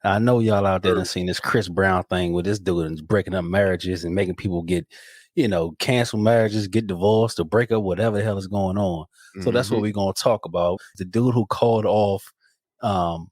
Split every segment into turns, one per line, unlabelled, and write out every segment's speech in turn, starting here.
I know y'all out there done seen this Chris Brown thing with this dude is breaking up marriages and making people get, cancel marriages, get divorced, or break up, whatever the hell is going on. So that's what we're gonna talk about. The dude who called off um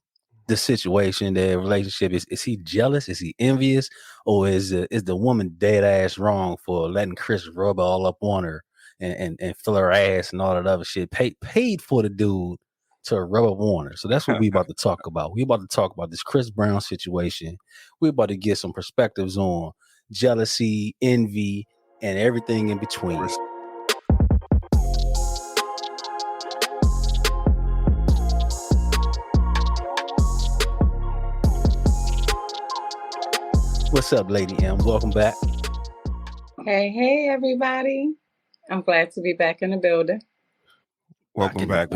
the situation, the relationship, is he jealous? Is he envious? Or is the woman dead ass wrong for letting Chris rub all up on her and fill her ass and all that other shit? Paid for the dude to rub up on her. So that's what we about to talk about. We about to talk about this Chris Brown situation. We're about to get some perspectives on jealousy, envy, and everything in between. What's up, Lady M? Welcome back.
Hey, everybody. I'm glad to be back in the building.
Welcome back.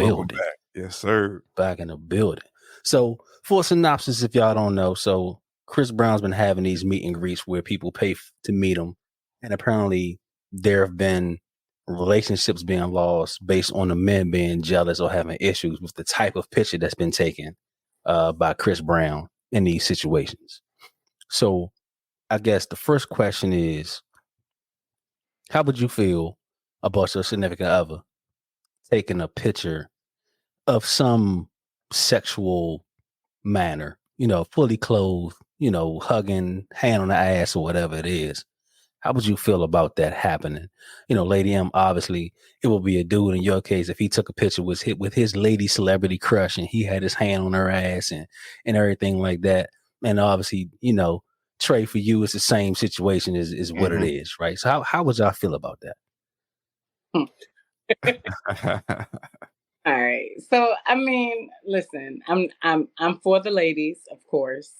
Yes, sir.
Back in the building. So for a synopsis, if y'all don't know, so Chris Brown's been having these meet and greets where people pay to meet him. And apparently there have been relationships being lost based on the men being jealous or having issues with the type of picture that's been taken by Chris Brown in these situations. So I guess the first question is, how would you feel about your significant other taking a picture of some sexual manner, fully clothed, hugging, hand on the ass or whatever it is? How would you feel about that happening? Lady M, obviously it will be a dude in your case if he took a picture with his lady celebrity crush and he had his hand on her ass and everything like that. And obviously, Trey, for you, it's the same situation is what it is, right? So how would y'all feel about
that?
All right. So I mean, listen, I'm for the ladies, of course.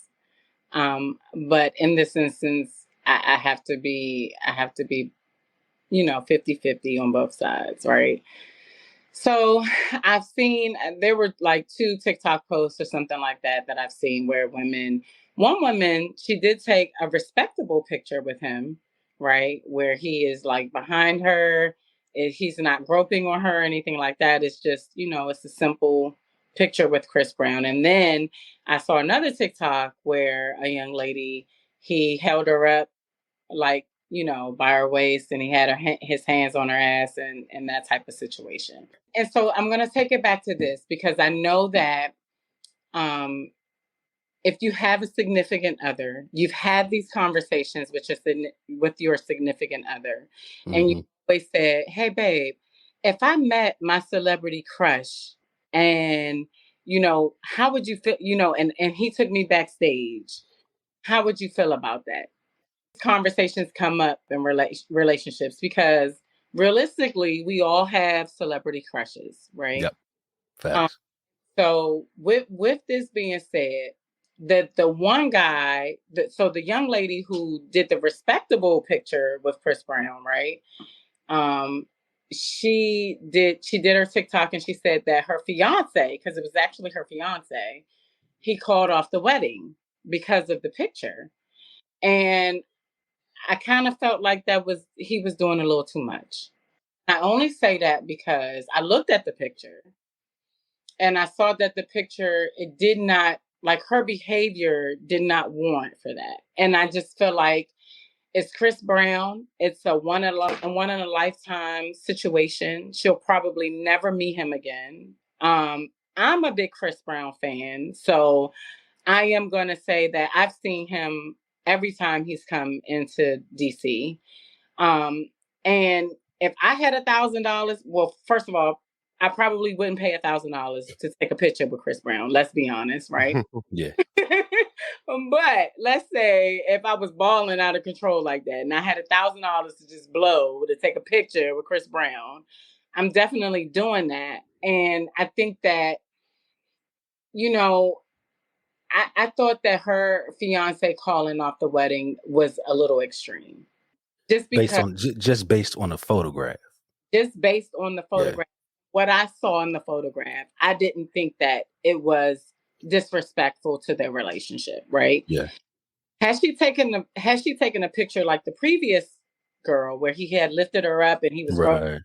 But in this instance, I have to be 50-50 on both sides, right? So I've seen, there were like 2 TikTok posts or something like that I've seen where one woman, she did take a respectable picture with him, right? Where he is like behind her. He's not groping on her or anything like that. It's just, it's a simple picture with Chris Brown. And then I saw another TikTok where a young lady, he held her up like, by her waist, and he had his hands on her ass and that type of situation. And so I'm going to take it back to this because I know that if you have a significant other, you've had these conversations with your significant other, and you always said, hey, babe, if I met my celebrity crush and, how would you feel, and he took me backstage, how would you feel about that? Conversations come up in relationships because realistically, we all have celebrity crushes, right?
Yep. Facts.
So with this being said, the one guy, so the young lady who did the respectable picture with Chris Brown, right? She did her TikTok and she said that her fiance, because it was actually her fiance, he called off the wedding because of the picture. And I kind of felt like he was doing a little too much. I only say that because I looked at the picture and I saw that the picture, it did not, like, her behavior did not warrant for that. And I just feel like it's Chris Brown. It's a one in a lifetime situation. She'll probably never meet him again. I'm a big Chris Brown fan, so I am going to say that I've seen him every time he's come into DC. And if I had $1,000, well, first of all, I probably wouldn't pay $1,000 to take a picture with Chris Brown. Let's be honest, right?
Yeah.
But let's say if I was balling out of control like that and I had $1,000 to just blow to take a picture with Chris Brown, I'm definitely doing that. And I think that, I thought that her fiance calling off the wedding was a little extreme. Just
based on the photograph.
Just based on the photograph. Yeah. What I saw in the photograph, I didn't think that it was disrespectful to their relationship, right?
Yeah.
Has she taken a picture like the previous girl where he had lifted her up and he was
right,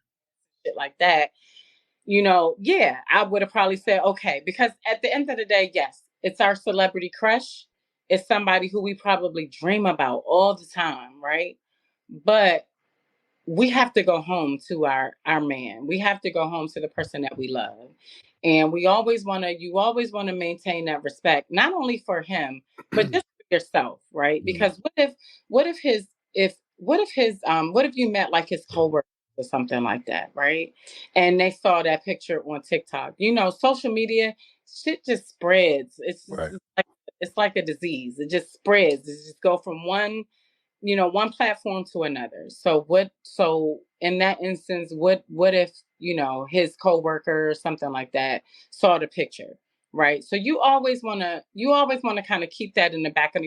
shit like that? Yeah, I would have probably said okay, because at the end of the day, yes, it's our celebrity crush. is somebody who we probably dream about all the time, right? But we have to go home to our man. We have to go home to the person that we love. And you always want to maintain that respect, not only for him, but just for yourself, right? Because what if you met like his coworker or something like that, right? And they saw that picture on TikTok. Social media shit just spreads. It's like a disease. It just spreads. It just go from one platform to another. So in that instance, what if, his coworker or something like that saw the picture, right? So you always want to kind of keep that in the back of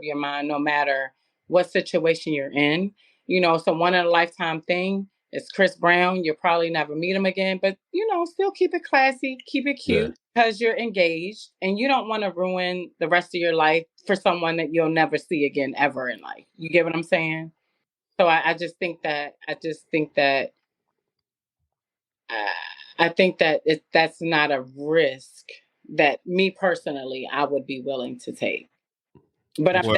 your mind, no matter what situation you're in. So one in a lifetime thing. It's Chris Brown. You'll probably never meet him again, but still keep it classy, keep it cute, because you're engaged and you don't want to ruin the rest of your life for someone that you'll never see again ever in life. You get what I'm saying? So I just think that that's not a risk that me personally I would be willing to take. But I'm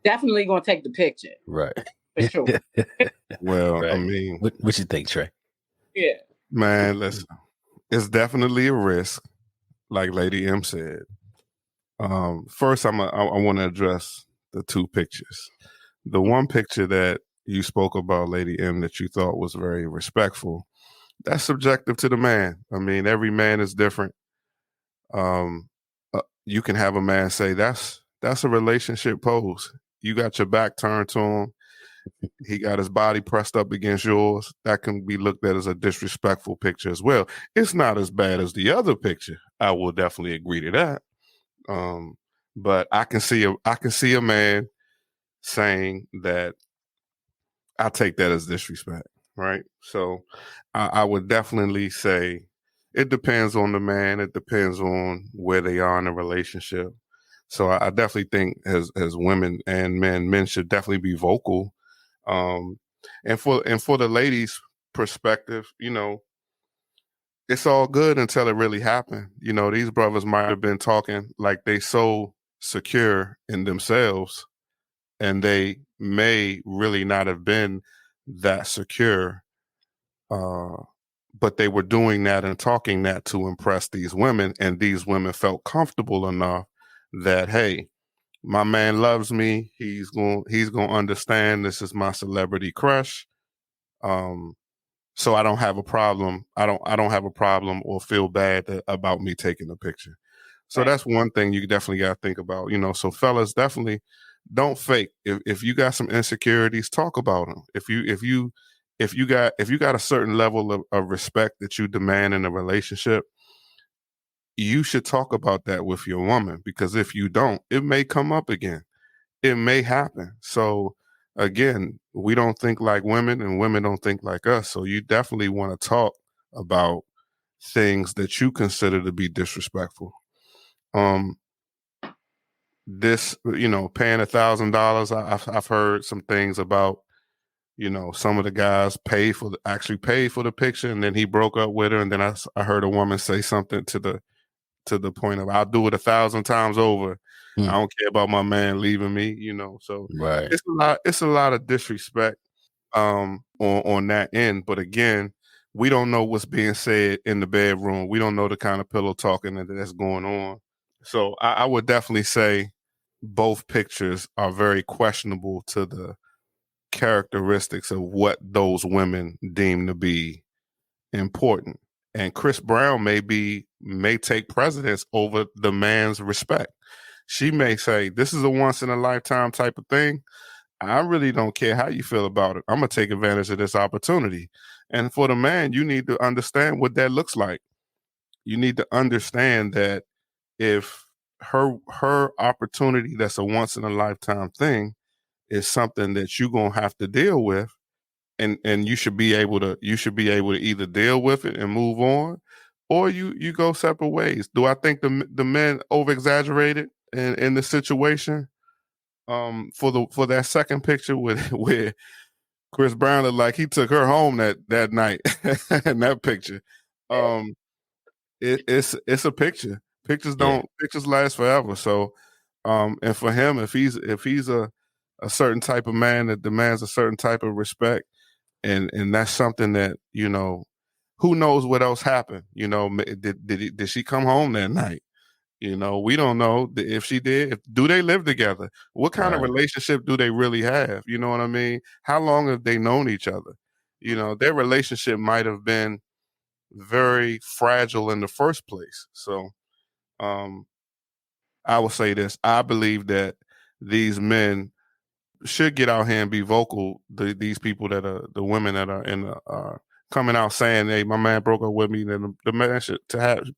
definitely going to take the picture.
Right.
For sure.
Well,
right.
I mean,
what you think, Trey?
Yeah.
Man, listen, it's definitely a risk, like Lady M said. First, I want to address the two pictures. The one picture that you spoke about, Lady M, that you thought was very respectful, that's subjective to the man. I mean, every man is different. You can have a man say that's a relationship pose. You got your back turned to him. He got his body pressed up against yours. That can be looked at as a disrespectful picture as well. It's not as bad as the other picture. I will definitely agree to that. But I can see a man saying that I take that as disrespect, right? So I would definitely say it depends on the man. It depends on where they are in a relationship. So I definitely think as women and men should definitely be vocal. And for the ladies' perspective, it's all good until it really happened. These brothers might have been talking like they so secure in themselves, and they may really not have been that secure. But they were doing that and talking that to impress these women, and these women felt comfortable enough that, hey, my man loves me. He's going to understand this is my celebrity crush. So I don't have a problem. I don't have a problem or feel bad about me taking a picture. So that's one thing you definitely got to think about, so fellas, definitely don't fake. If you got some insecurities, talk about them. If you got a certain level of respect that you demand in a relationship, you should talk about that with your woman, because if you don't, it may come up again. It may happen. So again, we don't think like women and women don't think like us. So you definitely want to talk about things that you consider to be disrespectful. This, paying $1,000. I've heard some things about, some of the guys actually paid for the picture, and then he broke up with her. And then I heard a woman say something to the point of, I'll do it 1,000 times over. I don't care about my man leaving me, so
right.
It's a lot of disrespect on that end. But again, we don't know what's being said in the bedroom. We don't know the kind of pillow talking that's going on. So I would definitely say both pictures are very questionable to the characteristics of what those women deem to be important. And Chris Brown may take precedence over the man's respect. She may say, this is a once in a lifetime type of thing. I really don't care how you feel about it. I'm going to take advantage of this opportunity. And for the man, you need to understand what that looks like. You need to understand that if her opportunity that's a once in a lifetime thing is something that you're going to have to deal with, and you should be able to either deal with it and move on, or you go separate ways. Do I think the men over exaggerated in the situation? For that second picture where Chris Brown looked like he took her home that night in that picture. It's a picture. Pictures last forever. So And for him, if he's a certain type of man that demands a certain type of respect, and that's something that, you know, who knows what else happened? You know, did she come home that night? You know, we don't know if she did. Do they live together? What kind of relationship do they really have? You know what I mean? How long have they known each other? You know, their relationship might have been very fragile in the first place. So I will say this. I believe that these men should get out here and be vocal. These people that are the women that are in the coming out saying, "Hey, my man broke up with me," then the man should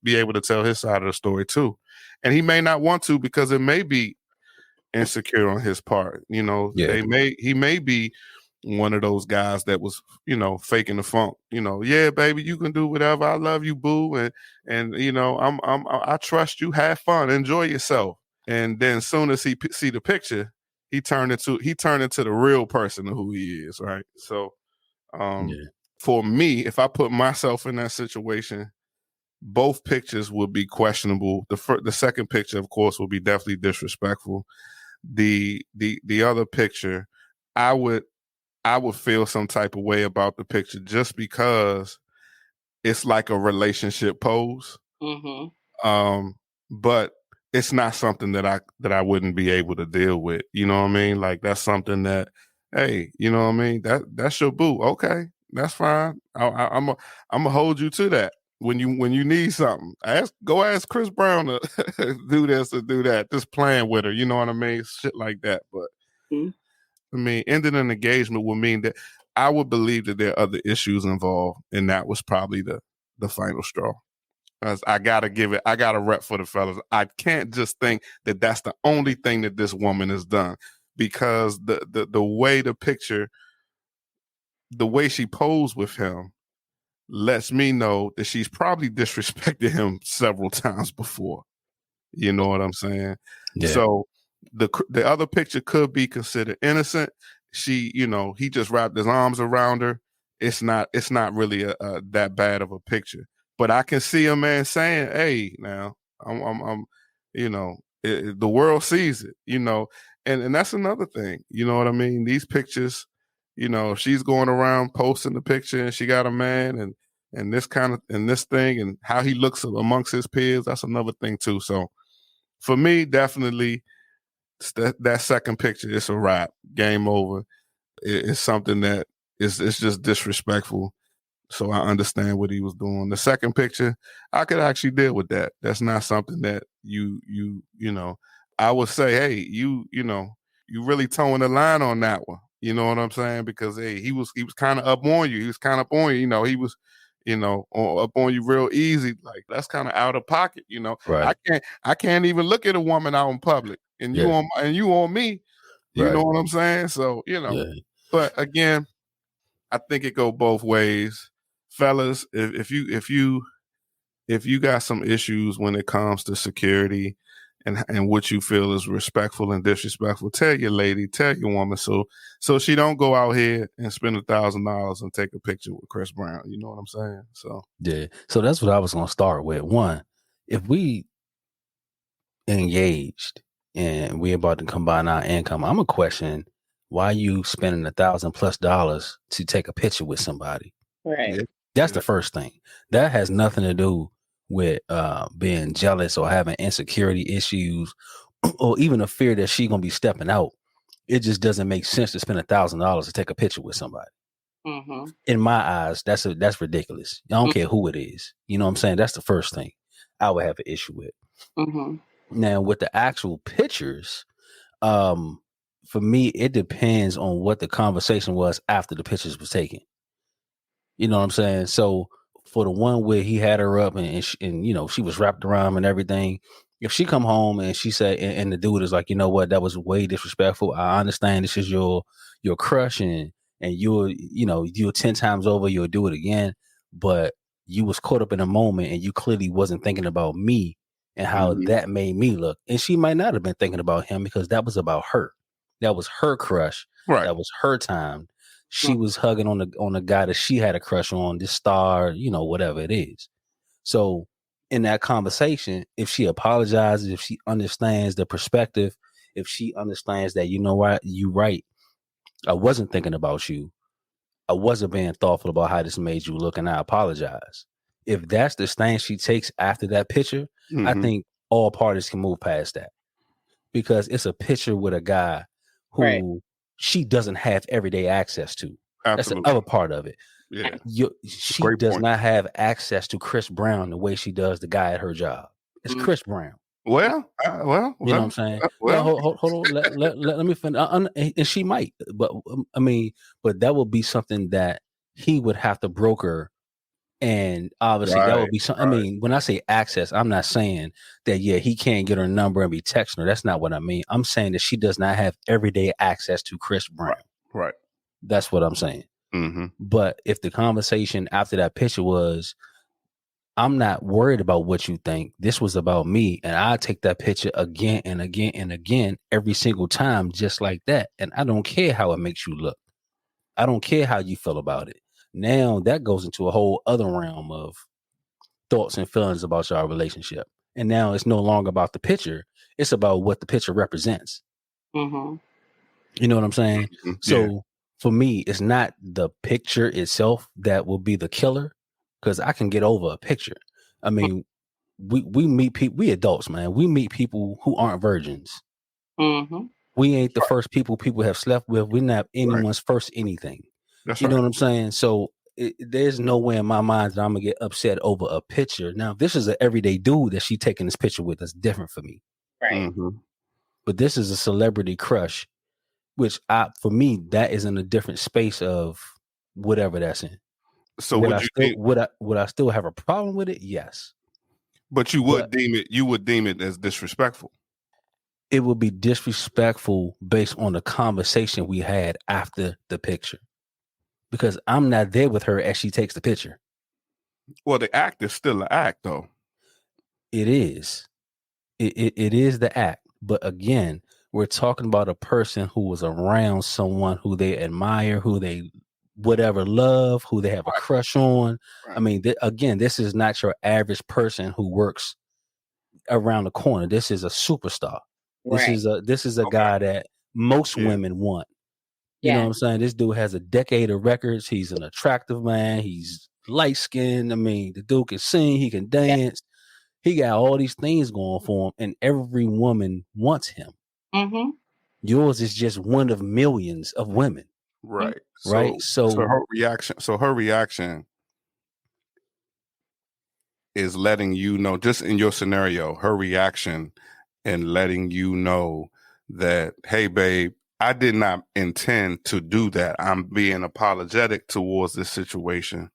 be able to tell his side of the story too. And he may not want to because it may be insecure on his part. You know, he may be one of those guys that was, you know, faking the funk. You know, yeah, baby, you can do whatever. I love you, boo, and you know, I trust you. Have fun, enjoy yourself. And then as soon as he see the picture, he turned into the real person of who he is, right? So, for me, if I put myself in that situation, both pictures would be questionable. The second picture, of course, will be definitely disrespectful. The other picture, I would feel some type of way about the picture just because it's like a relationship pose. But it's not something that I wouldn't be able to deal with. You know what I mean? Like, that's something that, hey, you know what I mean? That's your boo. Okay, that's fine. I'm gonna hold you to that. When you need something, go ask Chris Brown to do this or do that. Just playing with her, you know what I mean? Shit like that. But I mean, ending an engagement would mean that I would believe that there are other issues involved, and that was probably the final straw. I gotta rep for the fellas. I can't just think that that's the only thing that this woman has done, because the way the way she posed with him lets me know that she's probably disrespected him several times before. You know what I'm saying? Yeah. So the other picture could be considered innocent. She, you know, he just wrapped his arms around her. It's not really a that bad of a picture. But I can see a man saying, "Hey, now I'm you know, the world sees it, you know," and that's another thing. You know what I mean? These pictures, you know, she's going around posting the picture and she got a man and this kind of and this thing and how he looks amongst his peers. That's another thing too. So for me, definitely that second picture, it's a wrap, game over. It's something that it's just disrespectful. So I understand what he was doing. The second picture, I could actually deal with that. That's not something that you know, I would say, hey, you know, you really towing the line on that one. You know what I'm saying? Because hey, he was kind of up on you. He was kind of up on you. You know, he was, you know, up on you real easy. Like, that's kind of out of pocket. You know, I can't even look at a woman out in public, and you on me. You know what I'm saying? So, you know, but again, I think it go both ways. Fellas, if you got some issues when it comes to security and what you feel is respectful and disrespectful, tell your lady, tell your woman, so she don't go out here and spend $1,000 and take a picture with Chris Brown. You know what I'm saying? So
so that's what I was gonna start with. One, if we engaged and we about to combine our income, I'm gonna question why you spending $1,000+ to take a picture with somebody.
Right.
That's the first thing. That has nothing to do with being jealous or having insecurity issues or even a fear that she's gonna be stepping out. It just doesn't make sense to spend $1,000 to take a picture with somebody. In my eyes, that's ridiculous. I don't care who it is. You know what I'm saying? That's the first thing I would have an issue with. Now, with the actual pictures, for me, it depends on what the conversation was after the pictures was taken. You know what I'm saying? So for the one where he had her up and you know, she was wrapped around and everything, if she come home and she said, and the dude is like, you know what, that was way disrespectful. I understand this is your crush and you're 10 times over, you'll do it again. But you was caught up in a moment and you clearly wasn't thinking about me and how that made me look. And she might not have been thinking about him because that was about her. That was her crush.
Right.
That was her time. She was hugging on the guy that she had a crush on, this star, you know, whatever it is. So in that conversation, if she apologizes, if she understands the perspective, if she understands that, you know what, you right, I wasn't thinking about you. I wasn't being thoughtful about how this made you look, and I apologize. If that's the stance she takes after that picture, I think all parties can move past that, because it's a picture with a guy
Right.
who she doesn't have everyday access to. That's the
Absolutely.
other part of it.
Yeah.
She
Great
does
point.
not have access to Chris Brown the way she does the guy at her job. It's Chris Brown.
Well,
You know what I'm saying? Well, hold on. Let me finish. And she might, but I mean, but that would be something that he would have to broker. And obviously that would be something. I mean, when I say access, I'm not saying that, yeah, he can't get her number and be texting her. That's not what I mean. I'm saying that she does not have everyday access to Chris Brown.
Right.
That's what I'm saying.
Mm-hmm.
But if the conversation after that picture was, I'm not worried about what you think, this was about me, and I take that picture again and again and again every single time just like that, and I don't care how it makes you look. I don't care how you feel about it. Now that goes into a whole other realm of thoughts and feelings about your relationship. And now it's no longer about the picture. It's about what the picture represents.
Mm-hmm.
You know what I'm saying?
Yeah.
So for me, it's not the picture itself that will be the killer, because I can get over a picture. I mean, we meet people, we adults, man. We meet people who aren't virgins.
Mm-hmm.
We ain't the first people have slept with. We're not anyone's first anything.
That's
you know
right.
what I'm saying? So there's no way in my mind that I'm gonna get upset over a picture. Now, if this is an everyday dude that she taking this picture with, that's different for me.
Right.
Mm-hmm.
But this is a celebrity crush, which for me, that is in a different space of whatever that's in.
So
would
would
I
you
still
think,
would I still have a problem with it? Yes.
but you
But
would deem it as disrespectful.
it would be disrespectful based on the conversation we had after the picture, because I'm not there with her as she takes the picture.
Well, the act is still an act, though.
It is. It is the act. But again, we're talking about a person who was around someone who they admire, who they whatever love, who they have a crush on.
Right.
I mean, again, this is not your average person who works around the corner. This is a superstar.
Right.
This is a guy that most
Yeah.
women want. You know what I'm saying? This dude has a decade of records. He's an attractive man. He's light skinned. I mean, the dude can sing. He can dance. He got all these things going for him, and every woman wants him.
Mm-hmm.
Yours is just one of millions of women.
Right.
Right.
So her reaction is letting you know, just in your scenario, her reaction and letting you know that, hey, babe, I did not intend to do that. I'm being apologetic towards this situation.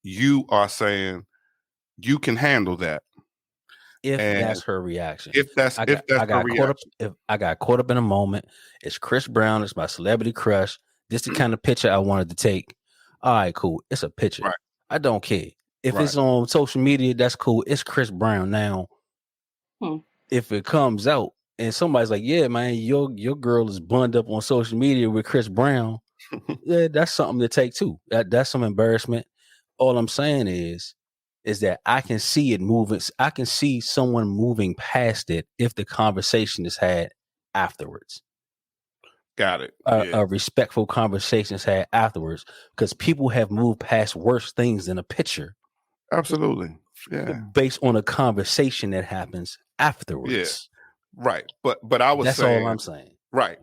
You are saying you can handle that.
If
And
that's her reaction.
if that's
I
her
got caught up.
reaction.
If I got caught up in a moment, it's Chris Brown. It's my celebrity crush. This the kind of picture I wanted to take. All right, cool. It's a picture.
Right.
I don't care. If
Right.
it's on social media, that's cool. It's Chris Brown. Now, if it comes out and somebody's like, yeah, man, your girl is bunned up on social media with Chris Brown, yeah, that's something to take too. That's some embarrassment. All I'm saying is that I can see it moving. I can see someone moving past it if the conversation is had afterwards.
Got it.
A respectful conversation is had afterwards, because people have moved past worse things than a picture.
Absolutely. Yeah.
Based on a conversation that happens afterwards.
Yeah. Right. But I was saying,
all I'm saying.
Right.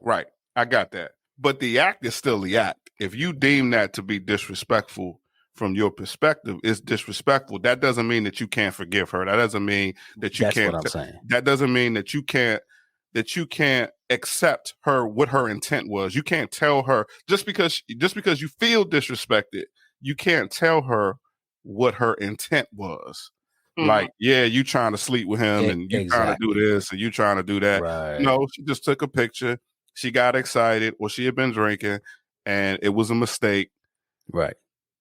I got that. But the act is still the act. If you deem that to be disrespectful from your perspective, it's disrespectful. That doesn't mean that you can't forgive her. That doesn't mean that you can't.
That's what I'm saying.
That doesn't mean that you can't accept her, what her intent was. You can't tell her just because you feel disrespected, you can't tell her what her intent was. Like, yeah, you trying to sleep with him and you trying to do this and you trying to do that.
Right.
No, she just took a picture. She got excited, or she had been drinking, and it was a mistake.
Right.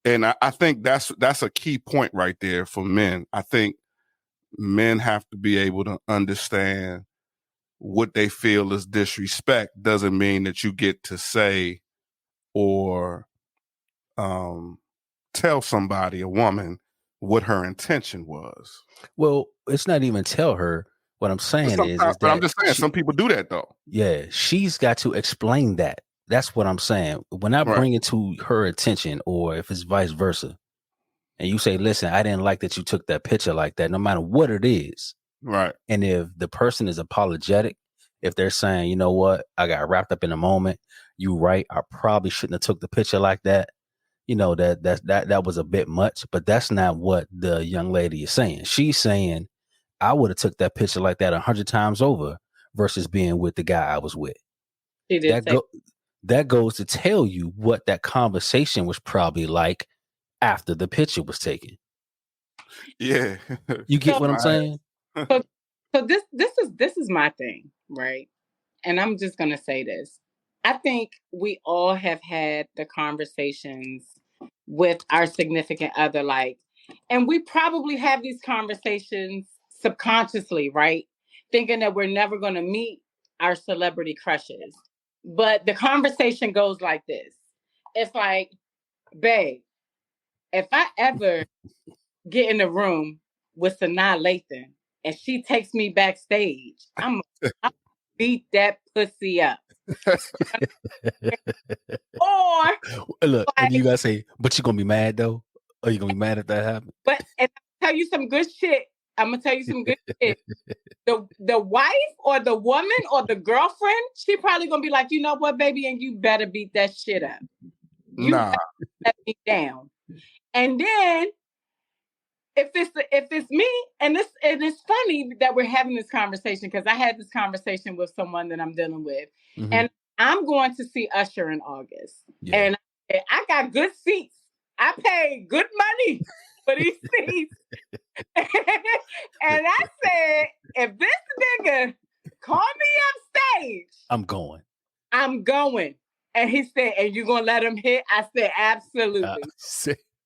And I think that's a key point right there for men. I think men have to be able to understand what they feel is disrespect doesn't mean that you get to say or tell somebody, a woman, what her intention was.
Well, it's not even tell her. What I'm saying is
But
that
I'm just saying, some people do that though.
Yeah, she's got to explain that. That's what I'm saying. When I bring it to her attention, or if it's vice versa, and you say, listen, I didn't like that you took that picture like that, no matter what it is.
Right.
And if the person is apologetic, if they're saying, you know what, I got wrapped up in a moment, you right, I probably shouldn't have took the picture like that. You know, that was a bit much, but that's not what the young lady is saying. She's saying, I would have took that picture like that 100 times over versus being with the guy I was with.
She did
That goes to tell you what that conversation was probably like after the picture was taken.
Yeah.
You get what I'm saying?
So this is my thing, right? And I'm just gonna say this. I think we all have had the conversations with our significant other, and we probably have these conversations subconsciously, right? Thinking that we're never gonna meet our celebrity crushes. But the conversation goes like this. It's like, babe, if I ever get in the room with Sanaa Lathan and she takes me backstage, I'm beat that pussy up. Or
look, and you gotta say, but you're gonna be mad though? Are you gonna be mad if that happens?
But and I'll tell you some good shit. I'm gonna tell you some good shit. The wife or the woman or the girlfriend, she probably gonna be like, you know what, baby, and you better beat that shit up. You better let me down. And then if it's me, and it's funny that we're having this conversation, because I had this conversation with someone that I'm dealing with, and I'm going to see Usher in August, and I got good seats. I paid good money for these seats, and I said, if this nigga call me up stage,
I'm going.
And he said, and you gonna let him hit? I said, absolutely.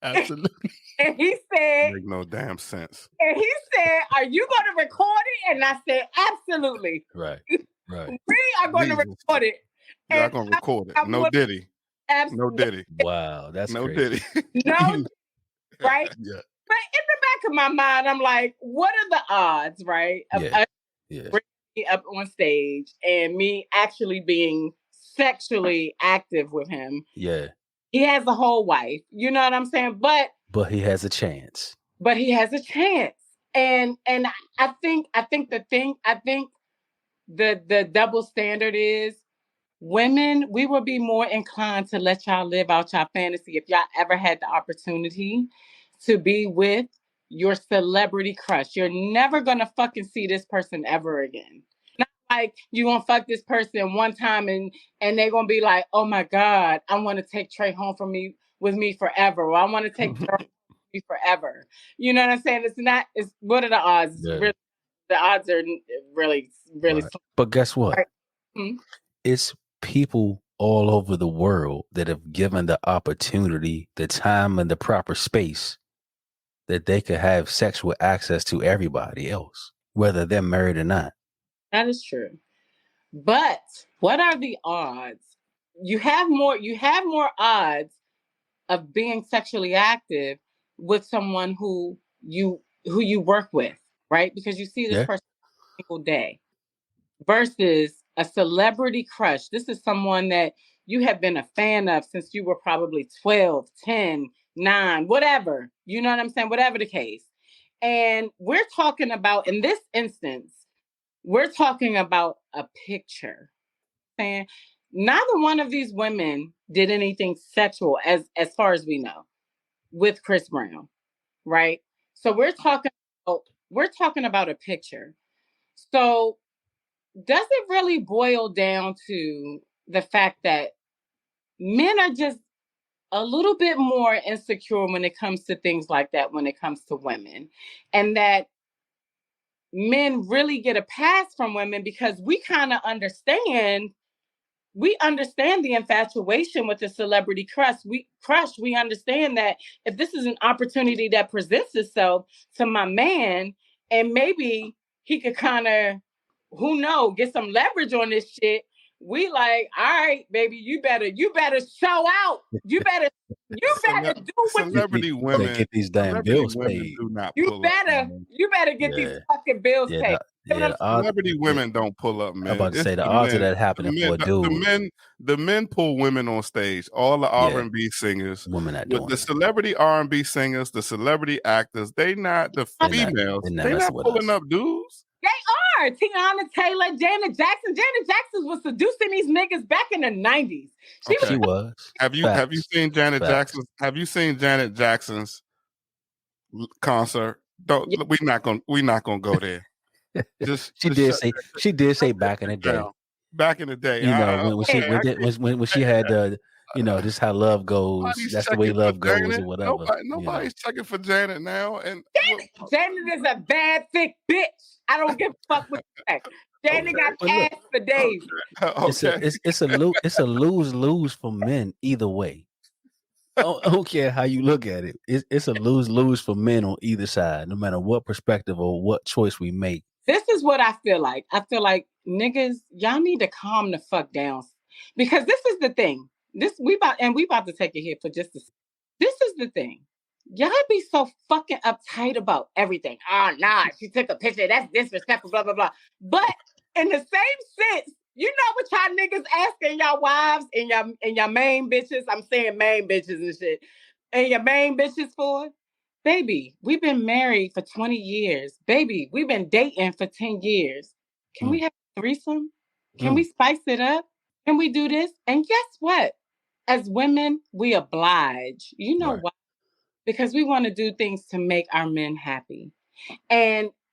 Absolutely.
And he said,
make no damn sense.
And he said, are you going to record it? And I said, absolutely.
Right.
We are going to record it.
Y'all going to record it. No Diddy.
Absolutely.
No Diddy.
Wow, that's
no
crazy.
Diddy.
No, right?
Yeah.
But in the back of my mind, I'm like, what are the odds, right? Of us bringing me up on stage and me actually being sexually active with him.
Yeah.
He has a whole wife. You know what I'm saying? But
he has a chance.
And I think the double standard is, women, we will be more inclined to let y'all live out y'all fantasy if y'all ever had the opportunity to be with your celebrity crush. You're never gonna fucking see this person ever again. Not like you gonna fuck this person one time and they're gonna be like, oh my God, I want to take Trey home with me forever, or I want to take Trey with me forever. You know what I'm saying? It's what are the odds?
Yeah.
Really, the odds are really
right. But guess what?
Right.
It's people all over the world that have given the opportunity, the time, and the proper space that they could have sexual access to everybody else, whether they're married or not.
That is true. But what are the odds? You have more odds of being sexually active with someone who you work with, right? Because you see this person every single day, versus a celebrity crush. This is someone that you have been a fan of since you were probably 12, 10, 9, whatever. You know what I'm saying? Whatever the case. And we're talking about, in this instance, we're talking about a picture. And neither one of these women did anything sexual, as far as we know, with Chris Brown, right? So we're talking about a picture. So does it really boil down to the fact that men are just a little bit more insecure when it comes to things like that, when it comes to women, and that men really get a pass from women because we kind of understand the infatuation with the celebrity crush. We understand that if this is an opportunity that presents itself to my man, and maybe he could kind of, who knows, get some leverage on this shit, We like, all right, baby, you better show out. You better do what
celebrity
you
women
get these damn
celebrity
bills
women
paid.
do not
you
pull up. Man.
better get these fucking bills
Yeah,
paid.
Celebrity women don't pull up, man.
I'm about to
It's
say the
the
odds of
men.
that happening for a dude.
The men pull women on stage. All the
Yeah.
R&B singers,
Women not
with
doing
the
it.
celebrity R&B singers, the celebrity actors. They not the females. They not pulling up dudes.
They are. Tiana Taylor, Janet Jackson. Janet Jackson was seducing these niggas back in the 90s.
She was.
Have you seen Janet Jackson's? Have you seen Janet Jackson's concert? Don't.
Yeah.
We're not gonna go there.
She did say back in the day.
Back in the day,
you know, when she had the, you know, this is how love goes. That's the way love goes, or whatever.
Nobody's checking for Janet now. And
Janet is a bad thick bitch. I don't give a fuck what you say. Janet got ass for days.
It's a lose for men either way. I don't care how you look at it. It's a lose for men on either side, no matter what perspective or what choice we make.
This is what I feel like. I feel like niggas, y'all need to calm the fuck down, because this is the thing. We about to take it here for just a second. This is the thing. Y'all be so fucking uptight about everything. Oh, nah, she took a picture. That's disrespectful, blah, blah, blah. But in the same sense, you know what y'all niggas asking y'all wives and y'all main bitches, I'm saying main bitches and shit, and your main bitches for? Baby, we've been married for 20 years. Baby, we've been dating for 10 years. Can we have a threesome? Can we spice it up? Can we do this? And guess what? As women, we oblige. You know why? Because we want to do things to make our men happy.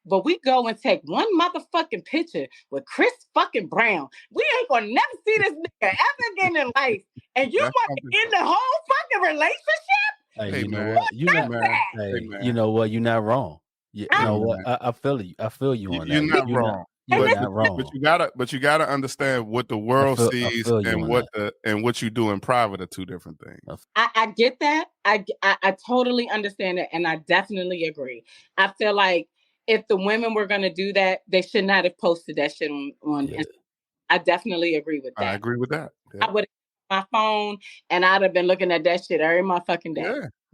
But we go and take one motherfucking picture with Chris fucking Brown. We ain't gonna never see this nigga ever again in life. And you want to end the whole fucking relationship?
Hey, you know what? You know what? You're not wrong. You know what? I feel you. I feel you on that.
You're not wrong.
You're not wrong.
But you gotta understand what the world sees and what you do in private are two different things.
I get that. I totally understand it, and I definitely agree. I feel like if the women were gonna do that, they should not have posted that shit on Instagram. I definitely agree with that.
I agree with that.
Yeah. I would have my phone and I'd have been looking at that shit every motherfucking day.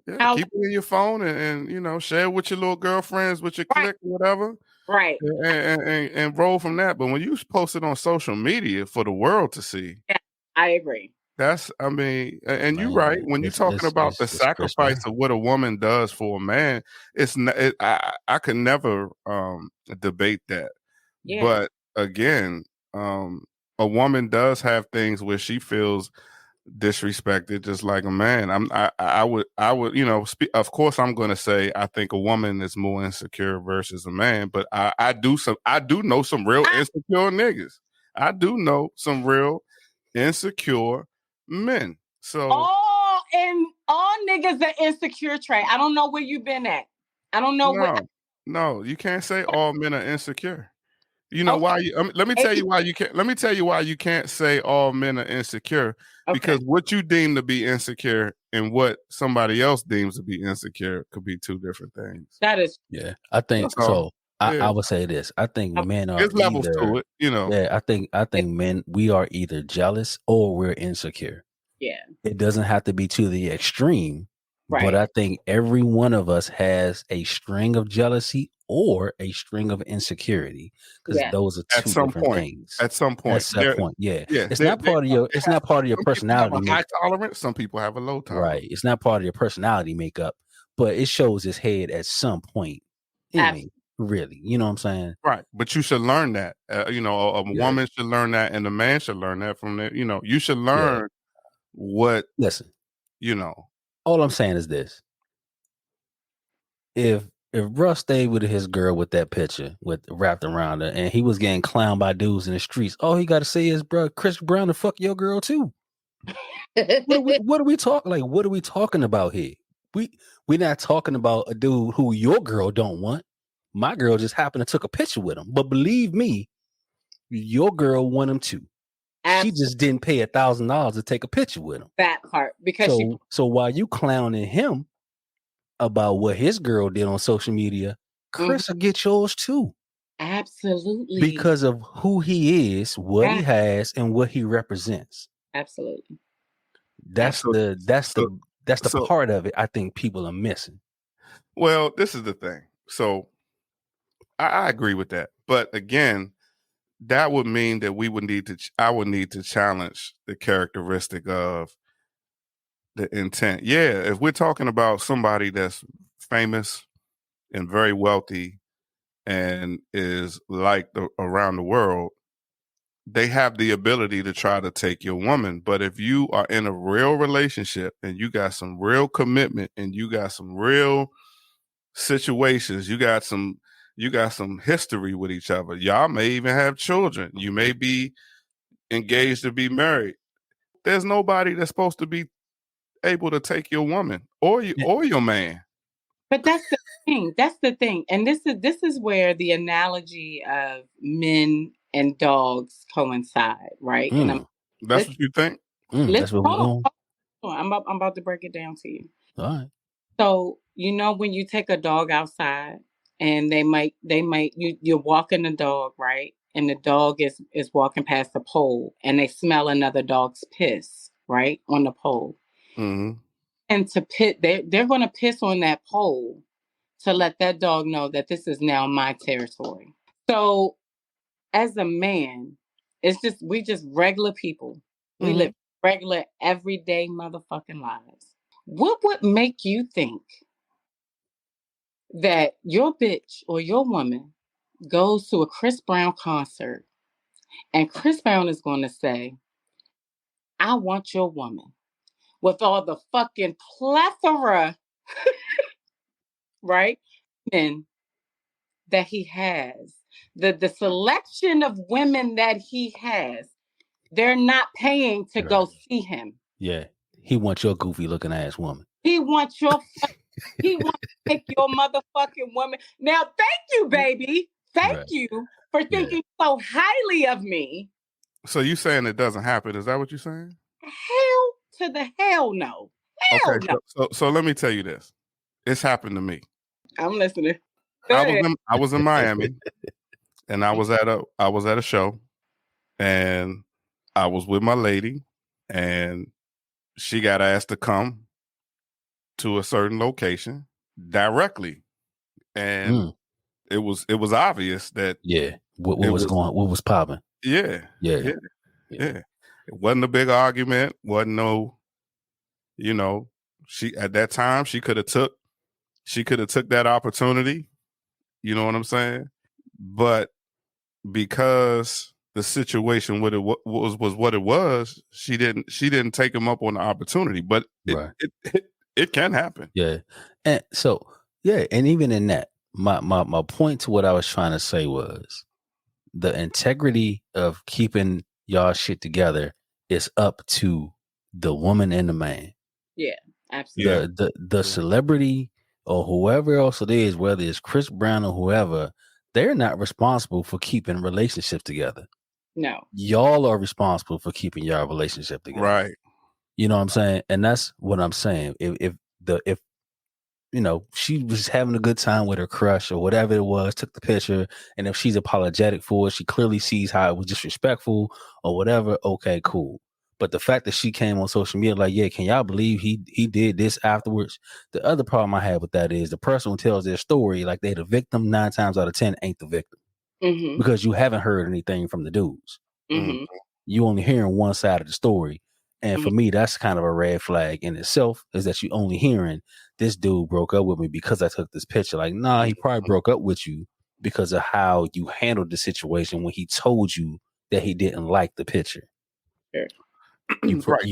Yeah. Keep it in your phone and you know, share it with your little girlfriends, with your clique, whatever.
Right.
And roll from that. But when you post it on social media for the world to see,
I agree.
You're right. When you're talking about the sacrifice of what a woman does for a man, I could never debate that. Yeah. But again, a woman does have things where she feels disrespected, just like a man. I would, you know, of course, I'm going to say I think a woman is more insecure versus a man, but I do know some real insecure niggas. I do know some real insecure men. So
all niggas are insecure, Trey. I don't know where you've been at. I don't know
No, you can't say all men are insecure. You know why? Let me tell you why you can't. Let me tell you why you can't say all men are insecure. Because what you deem to be insecure and what somebody else deems to be insecure could be two different things.
That is,
I think so. I would say this. I think men are.
There's levels to it, you know.
Yeah, I think men, we are either jealous or we're insecure.
Yeah,
it doesn't have to be to the extreme. Right. But I think every one of us has a string of jealousy or a string of insecurity, because those are two different things.
At some point,
it's not part of your. It's not part of your personality.
Some people have a high tolerance. Some people have a low tolerance.
Right. It's not part of your personality makeup, but it shows its head at some point. Really, you know what I'm saying?
Right. But you should learn that. You know, a woman should learn that, and a man should learn that from that. You know, you should learn what.
Listen,
you know.
All I'm saying is this: if Russ stayed with his girl with that picture wrapped around her, and he was getting clowned by dudes in the streets, all he got to say is, "Bro, Chris Brown to fuck your girl too." What are we talking? Like, what are we talking about here? We're not talking about a dude who your girl don't want. My girl just happened to took a picture with him, but believe me, your girl want him too. She just didn't pay $1,000 to take a picture with him.
That part, because
so while you clowning him about what his girl did on social media, Chris will get yours too.
Absolutely.
because of who he is, what he has, and what he represents.
Absolutely.
That's
So-
the
so-
part of it I think people are missing.
Well, this is the thing. So I agree with that. But again, that would mean that I would need to challenge the characteristic of the intent. Yeah, if we're talking about somebody that's famous and very wealthy and is liked around the world, they have the ability to try to take your woman. But if you are in a real relationship and you got some real commitment and you got some real situations, you got some history with each other, y'all may even have children, you may be engaged to be married, there's nobody that's supposed to be able to take your woman or your man.
But that's the thing. That's the thing. And this is where the analogy of men and dogs coincide, right? And
That's what you think?
That's what we're
hold
going.
on. I'm about to break it down to you.
All right.
So, when you take a dog outside and you're walking the dog, right? And the dog is walking past the pole and they smell another dog's piss, right? On the pole.
Mm-hmm.
And they're going to piss on that pole to let that dog know that this is now my territory. So as a man, we just regular people. We live regular everyday motherfucking lives. What would make you think that your bitch or your woman goes to a Chris Brown concert and Chris Brown is going to say, I want your woman, with all the fucking plethora, right? Men that he has, the selection of women that he has, they're not paying to go see him.
Yeah. He wants your goofy looking ass woman.
He wants he wants to take your motherfucking woman. Now, thank you, baby. Thank you for thinking so highly of me.
So you saying it doesn't happen? Is that what you're saying?
Hell to the hell no. Hell no.
So let me tell you this. It's happened to me.
I'm listening.
I was in Miami and I was at a show and I was with my lady and she got asked to come to a certain location directly. And it was obvious that
what was popping.
Yeah. It wasn't a big argument, wasn't no, she at that time she could have took that opportunity. You know what I'm saying? But because the situation was what it was, she didn't take him up on the opportunity. But it can happen.
Yeah. And so and even in that, my point to what I was trying to say was the integrity of keeping y'all shit together is up to the woman and the man.
Yeah, absolutely.
The celebrity or whoever else it is, whether it's Chris Brown or whoever, they're not responsible for keeping relationships together.
No.
Y'all are responsible for keeping y'all relationship together.
Right.
You know what I'm saying? And that's what I'm saying. If she was having a good time with her crush or whatever it was, took the picture, and if she's apologetic for it, she clearly sees how it was disrespectful or whatever, okay, cool. But the fact that she came on social media like, yeah, can y'all believe he did this afterwards? The other problem I have with that is the person who tells their story like they're the victim 9 times out of 10 ain't the victim. Because you haven't heard anything from the dudes. You only hearing one side of the story. And for me, that's kind of a red flag in itself, is that you only hearing this dude broke up with me because I took this picture. Like, nah, he probably broke up with you because of how you handled the situation when he told you that he didn't like the picture.
Right.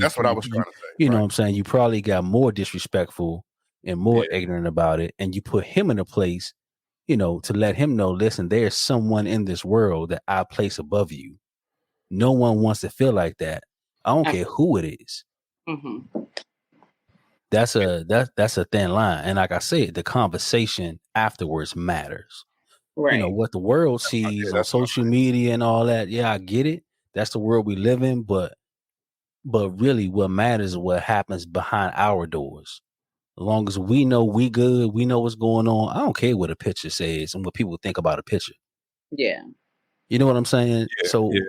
That's what I was trying to say.
You know what I'm saying? You probably got more disrespectful and more ignorant about it. And you put him in a place, to let him know, listen, there's someone in this world that I place above you. No one wants to feel like that. I don't care who it is. That's a thin line. And like I said, the conversation afterwards matters.
Right.
What the world sees on social media and all that. Yeah, I get it. That's the world we live in. But really what matters is what happens behind our doors. As long as we know we good, we know what's going on. I don't care what a picture says and what people think about a picture.
Yeah.
You know what I'm saying?
Yeah,
So
yeah.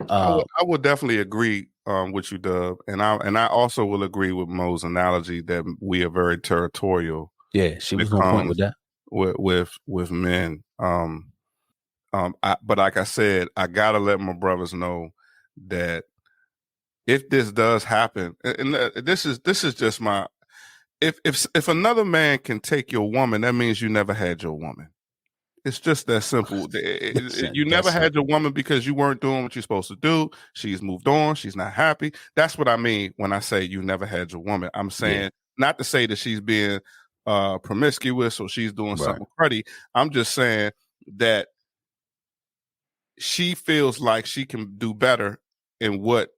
I would definitely agree with you, Dub, and I also will agree with Mo's analogy that we are very territorial.
Yeah, she
when
was
it
on point
comes
with that.
with men. But like I said, I gotta let my brothers know that if this does happen, and this is just my if another man can take your woman, that means you never had your woman. It's just that simple. You never had your woman because you weren't doing what you're supposed to do. She's moved on. She's not happy. That's what I mean when I say you never had your woman. I'm saying not to say that she's being promiscuous or she's doing something cruddy. I'm just saying that she feels like she can do better in what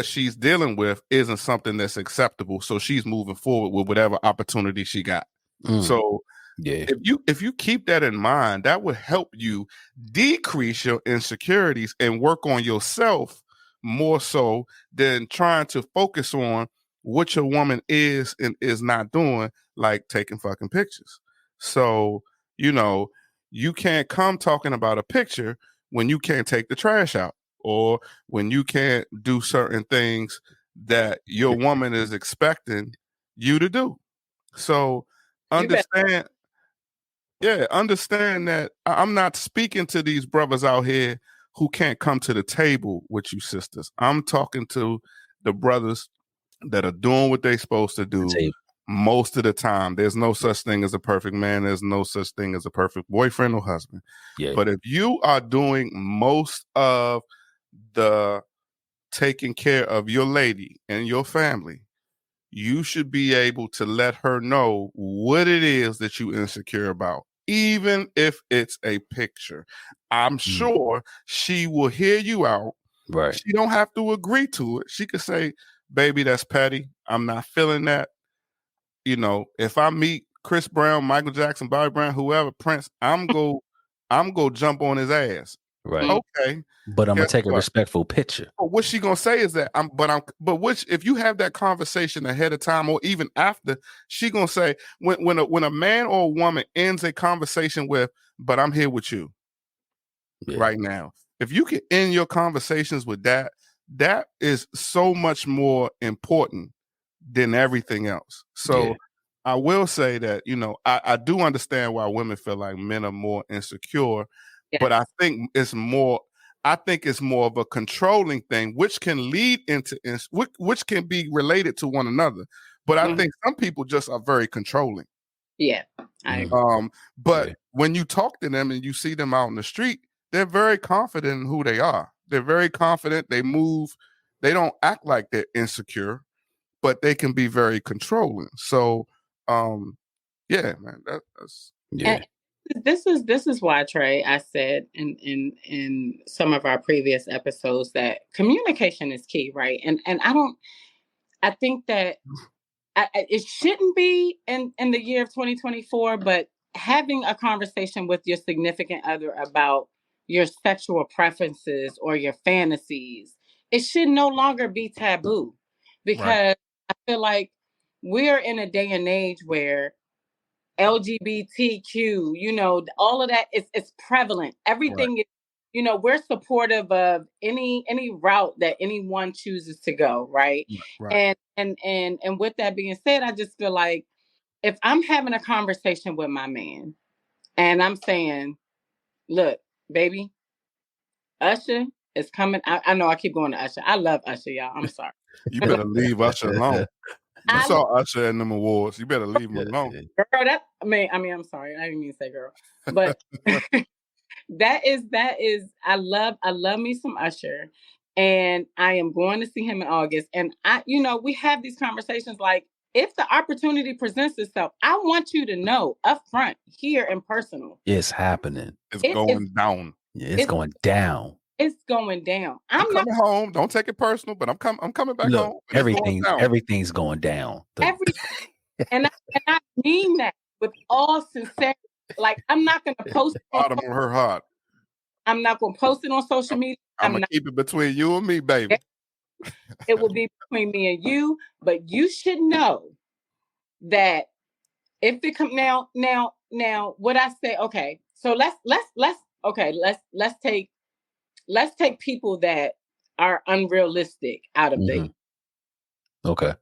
she's dealing with isn't something that's acceptable. So she's moving forward with whatever opportunity she got. So if you keep that in mind, that would help you decrease your insecurities and work on yourself more so than trying to focus on what your woman is and is not doing, like taking fucking pictures. So, you can't come talking about a picture when you can't take the trash out or when you can't do certain things that your woman is expecting you to do. So understand that I'm not speaking to these brothers out here who can't come to the table with you sisters. I'm talking to the brothers that are doing what they're supposed to do most of the time. There's no such thing as a perfect man. There's no such thing as a perfect boyfriend or husband. But if you are doing most of the taking care of your lady and your family, you should be able to let her know what it is that you insecure about, even if it's a picture. I'm sure she will hear you out.
Right.
She don't have to agree to it. She could say, baby, that's petty. I'm not feeling that. If I meet Chris Brown, Michael Jackson, Bobby Brown, whoever, Prince, I'm go jump on his ass.
Right.
Okay.
But I'm gonna take a respectful picture.
But what she gonna say is that if you have that conversation ahead of time or even after, she gonna say when a man or a woman ends a conversation with, but I'm here with you right now. If you can end your conversations with that is so much more important than everything else. So I will say that, I do understand why women feel like men are more insecure, but I think it's more of a controlling thing, which can lead into which can be related to one another. But I think some people just are very controlling.
Yeah. I agree.
But when you talk to them and you see them out in the street, they're very confident in who they are. They're very confident. They move. They don't act like they're insecure, but they can be very controlling. So, yeah, man, that's
And this is why, Trey, I said in some of our previous episodes that communication is key, right? And I think that it shouldn't be in the year of 2024, but having a conversation with your significant other about your sexual preferences or your fantasies, it should no longer be taboo, because I feel like we're in a day and age where LGBTQ, all of that is prevalent. Everything is, we're supportive of any route that anyone chooses to go, right? And with that being said, I just feel like if I'm having a conversation with my man and I'm saying, look, baby, Usher is coming. I know I keep going to Usher. I love Usher, y'all. I'm sorry.
You better leave Usher alone. You saw Usher in them awards. You better leave him alone.
Girl, I'm sorry. I didn't mean to say girl. But that is I love me some Usher. And I am going to see him in August. And we have these conversations like, if the opportunity presents itself, I want you to know up front, here and personal.
It's happening.
It's going down.
Yeah, it's going down.
It's going down.
I'm coming home. Don't take it personal, but I'm coming back home.
Everything's going down.
Everything. and I mean that with all sincerity. Like, I'm not going to post it
bottom of her heart.
I'm not going to post it on social media.
I'm going to keep it between you and me, baby.
It will be between me and you, but you should know that if it come now, what I say, okay, so let's okay, let's take people that are unrealistic out of the,
Okay.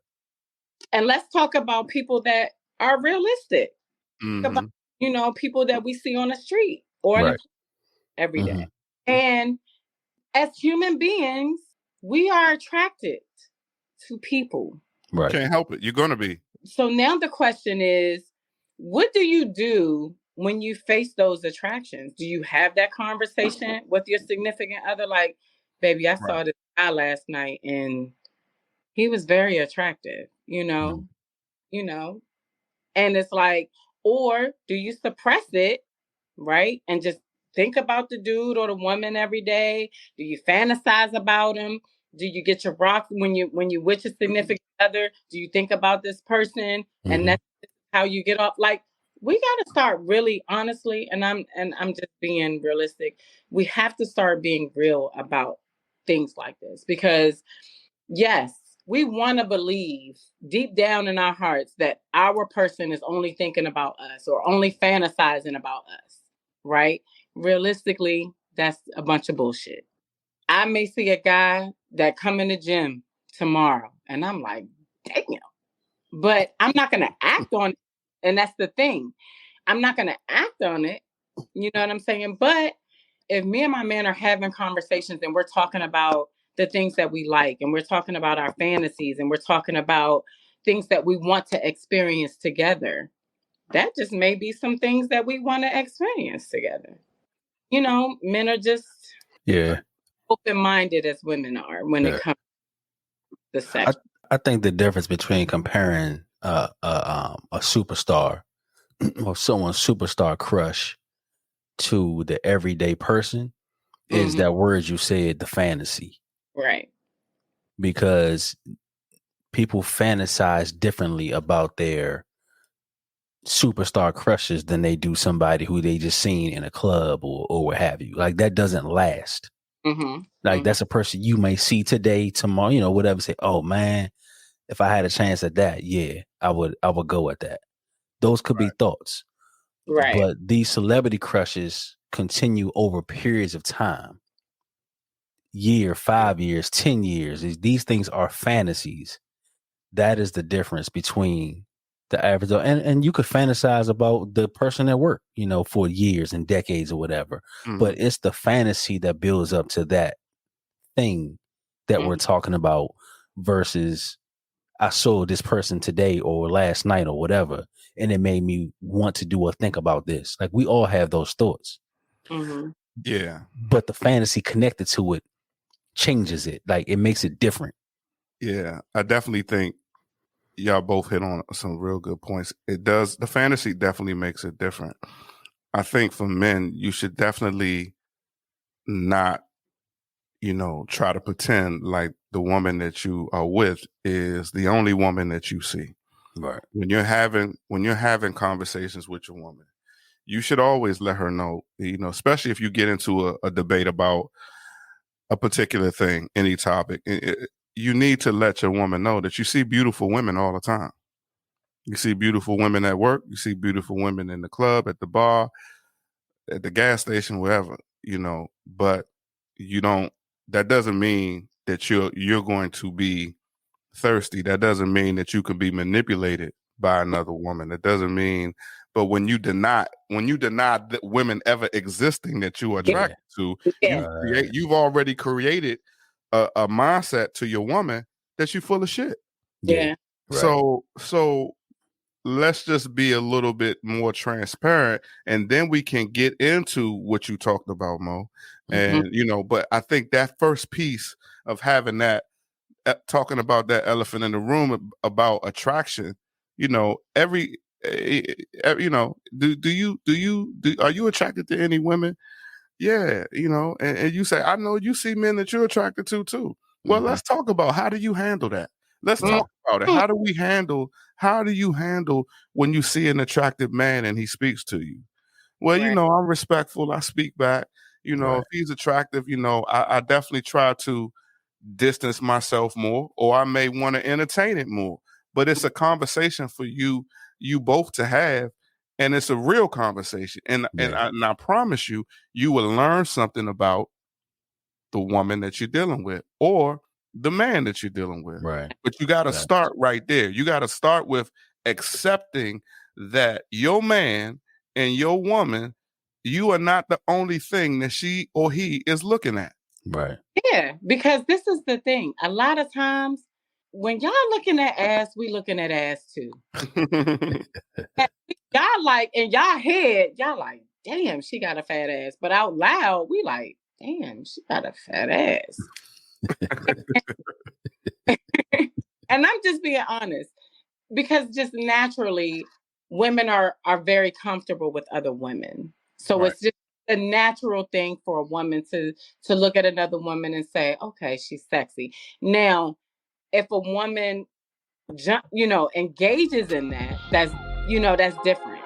and let's talk about people that are realistic. About,
Mm-hmm.
people that we see on the street or in the
Right.
every day. And as human beings, we are attracted to people.
Right.
Can't help it. You're going to be.
So now the question is, what do you do when you face those attractions? Do you have that conversation with your significant other? Like, baby, I saw this guy last night and he was very attractive, and it's like, or do you suppress it, right? And just think about the dude or the woman every day? Do you fantasize about him? Do you get your rocks when you with your significant other? Do you think about this person and that's how you get off? Like, we got to start really honestly, and I'm just being realistic. We have to start being real about things like this because yes, we want to believe deep down in our hearts that our person is only thinking about us or only fantasizing about us, right? Realistically, that's a bunch of bullshit. I may see a guy that come in the gym tomorrow and I'm like, damn, but I'm not going to act on it. And that's the thing. I'm not going to act on it. You know what I'm saying? But if me and my man are having conversations and we're talking about the things that we like and we're talking about our fantasies and we're talking about things that we want to experience together, that just may be some things that we want to experience together. Men are just open-minded as women are when it comes to the sex.
I think the difference between comparing a superstar or someone's superstar crush to the everyday person is that word you said, the fantasy.
Right.
Because people fantasize differently about their superstar crushes than they do somebody who they just seen in a club or what have you. Like, that doesn't last. Like, that's a person you may see today, tomorrow, whatever. Say, oh man, if I had a chance at that, yeah, I would go at that. Those could be thoughts.
Right.
But these celebrity crushes continue over periods of time. Year, 5 years, 10 years. These things are fantasies. That is the difference between the average. And you could fantasize about the person at work, for years and decades or whatever. But it's the fantasy that builds up to that thing that we're talking about versus I saw this person today or last night or whatever, and it made me want to do or think about this. Like, we all have those thoughts.
Yeah.
But the fantasy connected to it changes it. Like, it makes it different.
Yeah. I definitely think y'all both hit on some real good points. It does. The fantasy definitely makes it different. I think for men, you should definitely not, try to pretend like the woman that you are with is the only woman that you see.
Right.
When you're having conversations with your woman, you should always let her know, especially if you get into a debate about a particular thing, any topic, you need to let your woman know that you see beautiful women all the time. You see beautiful women at work. You see beautiful women in the club, at the bar, at the gas station, wherever, but you don't, that doesn't mean that you're going to be thirsty. That doesn't mean that you can be manipulated by another woman. That doesn't mean, but when you deny that women ever existing that you are attracted to, you've already created a mindset to your woman that you're full of shit.
Yeah.
Right. So let's just be a little bit more transparent, and then we can get into what you talked about, Mo. And but I think that first piece of having that, talking about that elephant in the room about attraction, are you attracted to any women? Yeah, and you say, I know you see men that you're attracted to too. Well, let's talk about, how do you handle that? Let's talk about it. How do you handle when you see an attractive man and he speaks to you? Well, I'm respectful. I speak back. If he's attractive, I definitely try to distance myself more, or I may want to entertain it more. But it's a conversation for you both to have. and it's a real conversation. And I promise you, you will learn something about the woman that you're dealing with or the man that you're dealing with.
Right.
But you got to start right there. You got to start with accepting that your man and your woman, you are not the only thing that she or he is looking at.
Right.
Yeah, because this is the thing. A lot of times when y'all looking at ass, we looking at ass too. Y'all like in y'all head, y'all like, damn, she got a fat ass. But out loud, we like, damn, she got a fat ass. And I'm just being honest, because just naturally, women are very comfortable with other women. So it's just a natural thing for a woman to look at another woman and say, okay, she's sexy. Now, if a woman, engages in that, that's different.